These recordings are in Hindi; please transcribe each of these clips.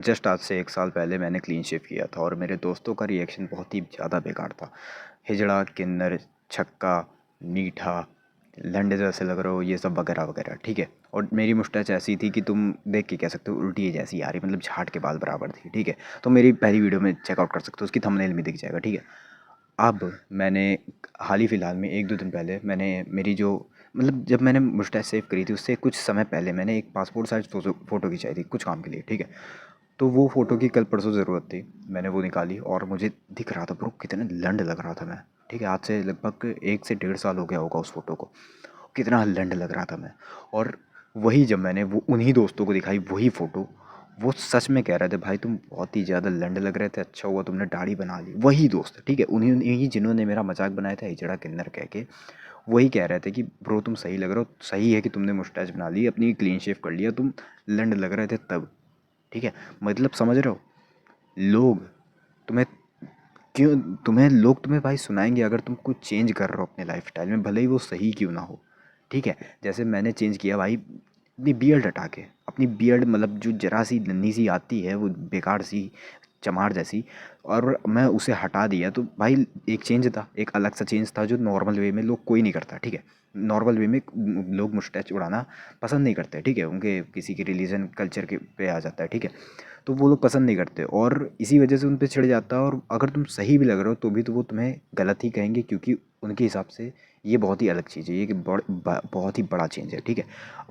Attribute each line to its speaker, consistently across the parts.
Speaker 1: जस्ट आज से 1 साल पहले मैंने क्लीन शेव किया था और मेरे दोस्तों का रिएक्शन बहुत ही ज़्यादा बेकार था। हिजड़ा, किन्नर, छक्का, नीठा, लंडे जैसे लग रहे हो, ये सब वगैरह वगैरह, ठीक है। और मेरी मुस्टैच ऐसी थी कि तुम देख के कह सकते हो उल्टी है जैसी आ रही, मतलब झाट के बाल बराबर थी, ठीक है। तो मेरी पहली वीडियो में चेकआउट कर सकते हो, उसकी थंबनेल में दिख जाएगा, ठीक है। अब मैंने हाल ही फिलहाल में 1-2 दिन पहले मैंने मेरी जो मतलब जब मैंने मुस्टैच सेव करी थी उससे कुछ समय पहले मैंने एक पासपोर्ट साइज़ फ़ोटो खिंचाई थी कुछ काम के लिए, ठीक है। तो वो फ़ोटो की कल परसों ज़रूरत थी, मैंने वो निकाली और मुझे दिख रहा था ब्रो कितना लंड लग रहा था मैं, ठीक है। आज से लगभग 1 से 1.5 साल हो गया होगा उस फ़ोटो को, कितना लंड लग रहा था मैं। और वही जब मैंने वो उन्हीं दोस्तों को दिखाई वही फ़ोटो, वो सच में कह रहे थे भाई तुम बहुत ही ज़्यादा लंड लग रहे थे, अच्छा हुआ तुमने दाढ़ी बना ली। वही दोस्त, ठीक है, उन्हीं उन्हीं जिन्होंने मेरा मजाक बनाया था हिजड़ा किन्नर कह के, वही कह रहे थे कि ब्रो तुम सही लग रहे हो, सही है कि तुमने मुस्टैच बना ली, अपनी क्लीन शेव कर लिया, तुम लंड लग रहे थे तब, ठीक है। मतलब समझ रहे हो, लोग तुम्हें क्यों, लोग तुम्हें भाई सुनाएंगे अगर तुम कुछ चेंज कर रहे हो अपने लाइफस्टाइल में, भले ही वो सही क्यों ना हो, ठीक है। जैसे मैंने चेंज किया भाई अपनी बियर्ड हटा के, अपनी बियर्ड मतलब जो जरा सी नन्ही सी आती है वो बेकार सी चमार जैसी, और मैं उसे हटा दिया। तो भाई एक चेंज था, एक अलग सा चेंज था जो नॉर्मल वे में लोग कोई नहीं करता, ठीक है। नॉर्मल वे में लोग मुस्टैच उड़ाना पसंद नहीं करते, ठीक है, उनके किसी के रिलीजन कल्चर के पे आ जाता है, ठीक है। तो वो लोग पसंद नहीं करते और इसी वजह से उन पे चिढ़ जाता है, और अगर तुम सही भी लग रहे हो तो भी तो वो तुम्हें गलत ही कहेंगे, क्योंकि उनके हिसाब से ये बहुत ही अलग चीज़ है, ये कि बहुत ही बड़ा चेंज है, ठीक है।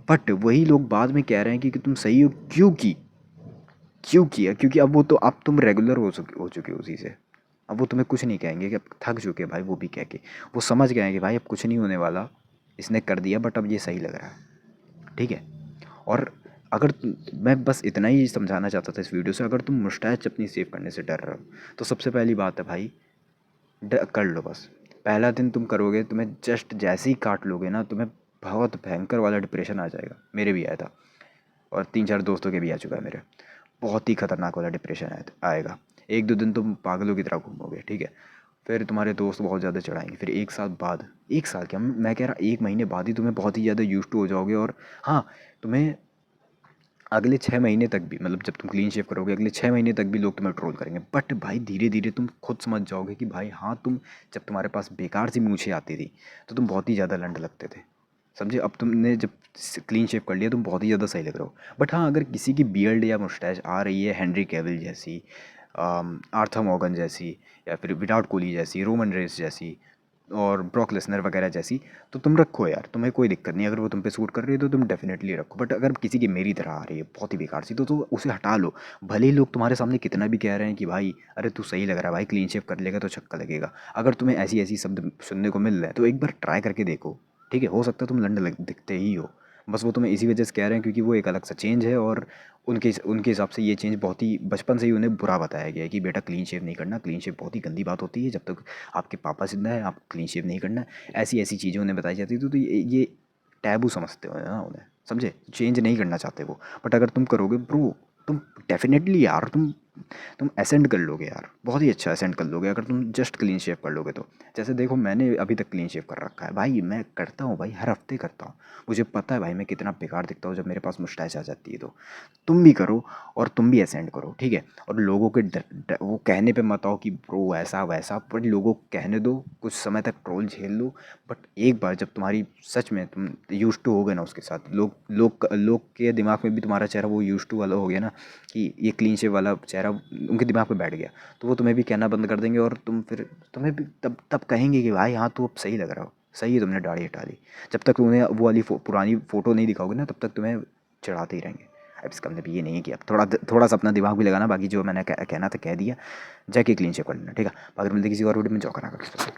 Speaker 1: बट वही लोग बाद में कह रहे हैं कि तुम सही हो, क्यों किया, क्योंकि अब तुम रेगुलर हो चुके हो उसी से। अब वो तुम्हें कुछ नहीं कहेंगे, कि अब थक चुके हैं भाई वो भी कह के, वो समझ गए हैं कि भाई अब कुछ नहीं होने वाला, इसने कर दिया बट अब ये सही लग रहा है, ठीक है। और मैं बस इतना ही समझाना चाहता था इस वीडियो से, अगर तुम मुस्टैच अपनी सेव करने से डर रहे हो तो सबसे पहली बात है भाई, कर लो बस। पहला दिन तुम करोगे, तुम्हें जस्ट जैसे ही काट लोगे ना, तुम्हें बहुत भयंकर वाला डिप्रेशन आ जाएगा, मेरे भी आया था और 3-4 दोस्तों के भी आ चुका है मेरे। बहुत ही खतरनाक वाला डिप्रेशन आएगा। 1-2 दिन तुम पागलों की तरह घूमोगे, ठीक है। फिर तुम्हारे दोस्त बहुत ज़्यादा चढ़ाएंगे, फिर 1 साल बाद, 1 साल क्या, मैं कह रहा 1 महीने बाद ही तुम्हें बहुत ही ज़्यादा यूज्ड टू हो जाओगे। और हाँ, तुम्हें अगले 6 महीने तक भी, मतलब जब तुम क्लीन शेव करोगे अगले 6 महीने तक भी लोग तुम्हें ट्रोल करेंगे, बट भाई धीरे धीरे तुम खुद समझ जाओगे कि भाई हाँ, जब तुम्हारे पास बेकार सी मूछें आती थी तो तुम बहुत ही ज़्यादा लंड लगते थे, समझे। अब तुमने जब क्लीन शेव कर लिया तुम बहुत ही ज़्यादा सही लग रहे हो। बट हाँ, अगर किसी की बियर्ड या मुस्टैच आ रही है हेनरी कैविल जैसी, आर्थर मॉर्गन जैसी, या फिर विराट कोहली जैसी, रोमन रेस जैसी, और ब्रॉक लेसनर वगैरह जैसी, तो तुम रखो यार, तुम्हें कोई दिक्कत नहीं, अगर वो तुम पे सूट कर रही है तो तुम डेफिनेटली रखो। बट अगर किसी की मेरी तरह आ रही है बहुत ही बेकार सी, तो उसे हटा लो। भले ही लोग तुम्हारे सामने कितना भी कह रहे हैं कि भाई अरे तू सही लग रहा है भाई, क्लीन शेव कर लेगा तो छक्का लगेगा, अगर तुम्हें ऐसी ऐसी शब्द सुनने को मिल रहा है तो एक बार ट्राई करके देखो, ठीक है। हो सकता है तुम दिखते ही हो, बस वो तुम्हें इसी वजह से कह रहे हैं क्योंकि वो एक अलग सा चेंज है, और उनके हिसाब से ये चेंज बहुत ही बचपन से ही उन्हें बुरा बताया गया है कि बेटा क्लीन शेव नहीं करना, क्लीन शेव बहुत ही गंदी बात होती है, जब तक आपके पापा जिंदा है आप क्लीन शेव नहीं करना। ऐसी ऐसी चीज़ें उन्हें बताई जाती थी, तो ये टैबू समझते हो ना उन्हें, समझे, चेंज नहीं करना चाहते वो। बट अगर तुम करोगे ब्रो, तुम डेफिनेटली यार, तुम असेंड कर लोगे यार, बहुत ही अच्छा असेंड कर लोगे अगर तुम जस्ट क्लीन शेव कर लोगे तो। जैसे देखो मैंने अभी तक क्लीन शेव कर रखा है भाई, मैं करता हूँ भाई, हर हफ्ते करता हूँ। मुझे पता है भाई मैं कितना बेकार दिखता हूँ जब मेरे पास मुस्टैच आ जाती है। तो तुम भी करो और तुम भी असेंड करो, ठीक है। और लोगों के वो कहने पे मत आओ कि ब्रो ऐसा वैसा, पर लोगों को कहने दो, कुछ समय तक ट्रोल झेल लो। बट एक बार जब तुम्हारी सच में तुम यूज टू हो गए ना उसके साथ, लोग के दिमाग में भी तुम्हारा चेहरा वो यूज टू वाला हो गया ना, कि ये क्लीन शेव वाला चेहरा उनके दिमाग में बैठ गया, तो वो तुम्हें भी कहना बंद कर देंगे, और तुम्हें भी तब तब कहेंगे कि भाई हाँ तू अब सही लग रहा हो, सही है तुमने दाढ़ी हटा ली। जब तक उन्हें वो वाली पुरानी फ़ोटो नहीं दिखाओगे ना, तब तक तुम्हें चिढ़ाते ही रहेंगे। अब इसका मतलब ये नहीं है कि अब थोड़ा सा अपना दिमाग भी लगाना, बाकी जो मैंने कहना था कह दिया। जाके क्लीन शेव कर लेना, ठीक है। अगर मिलते किसी और वीडियो में, जॉब करना।